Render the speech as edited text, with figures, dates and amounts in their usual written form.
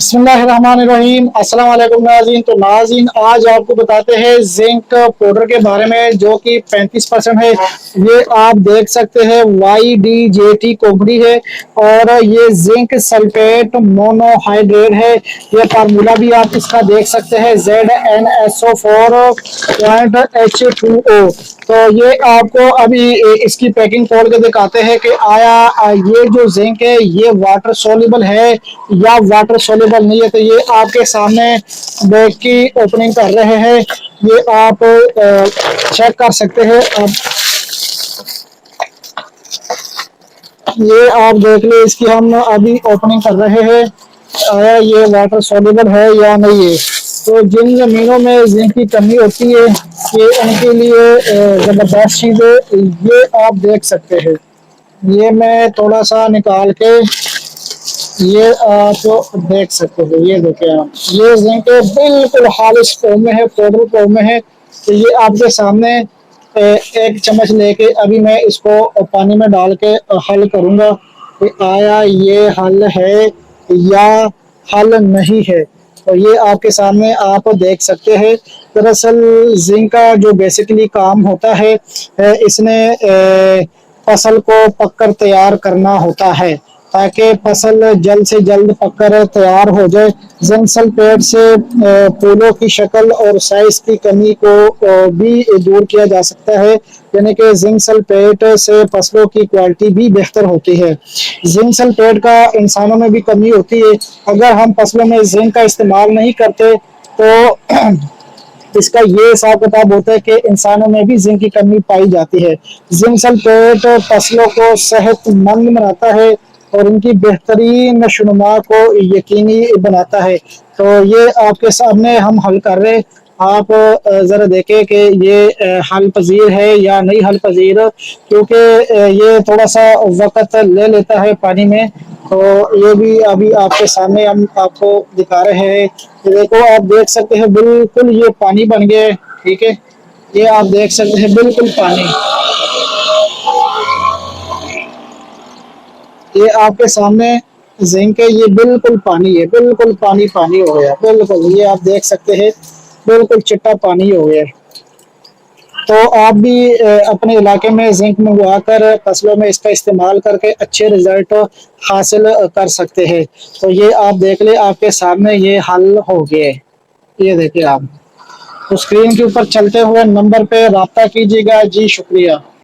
बिस्मिल्लाहिर्रहमानिर्रहीम। अस्सलाम वालेकुम नाज़रीन। तो नाज़रीन आज आपको बताते हैं जिंक पाउडर के बारे में जो कि 35% है। ये आप देख सकते हैं YDJT कंपनी है और ये जिंक सल्फेट मोनोहाइड्रेट है। ये फार्मूला भी आप इसका देख सकते हैं ZnSO4.H2O। तो ये आपको अभी इसकी पैकिंग खोल के दिखाते हैं कि आया ये जो जिंक है ये वाटर सोल्यूबल है या वाटर सोल्यूबल नहीं है। तो ये आपके सामने बैग की ओपनिंग कर रहे हैं। ये आप चेक कर सकते हैं। ये आप देख ले, इसकी हम अभी ओपनिंग कर रहे हैं आया ये वाटर सोल्यूबल है या नहीं है। तो जिन जमीनों में जिंक की कमी होती है ये उनके लिए जबरदस्त चीज़ है। ये आप देख सकते हैं। ये मैं थोड़ा सा निकाल के ये आप देख सकते हो। ये देखें आप, ये जिंक बिल्कुल खालिश फॉर्म में है, पाउडर फॉर्म में है। तो ये आपके सामने एक चम्मच लेके अभी मैं इसको पानी में डाल के हल करूंगा कि आया ये हल है या हल नहीं है। तो ये आपके सामने आप देख सकते हैं। दरअसल जिंक का जो बेसिकली काम होता है इसने फसल को पककर तैयार करना होता है ताकि फसल जल्द से जल्द पककर तैयार हो जाए। जिंक सल्फेट से फूलों की शक्ल और साइज की कमी को भी दूर किया जा सकता है। यानी कि जिंक सल्फेट से फसलों की क्वालिटी भी बेहतर होती है। जिंक सल्फेट का इंसानों में भी कमी होती है। अगर हम फसलों में जिंक का इस्तेमाल नहीं करते तो इसका ये हिसाब किताब होता है कि इंसानों में भी जिंक की कमी पाई जाती है। जिंक सल्फेट फसलों को सेहतमंद बनाता है और उनकी बेहतरीन नशोनुमा को यकीनी बनाता है। तो ये आपके सामने हम हल कर रहे हैं। आप जरा देखें कि ये हल पजीर है या नहीं हल पजीर, क्योंकि ये थोड़ा सा वक्त ले लेता है पानी में। तो ये भी अभी आपके सामने हम आपको दिखा रहे हैं। ये देखो, आप देख सकते हैं बिल्कुल ये पानी बन गया है। ठीक है, ये आप देख सकते हैं बिल्कुल पानी। ये आपके सामने जिंक है, ये बिल्कुल पानी है, बिल्कुल पानी पानी हो गया बिल्कुल। ये आप देख सकते हैं बिल्कुल चिट्टा पानी हो गया। तो आप भी अपने इलाके में जिंक मंगवा कर फसलों में इसका इस्तेमाल करके अच्छे रिजल्ट हासिल कर सकते हैं। तो ये आप देख ले, आपके सामने ये हल हो गया है। ये देखिए आप, तो स्क्रीन के ऊपर चलते हुए नंबर पे राब्ता कीजिएगा। जी शुक्रिया।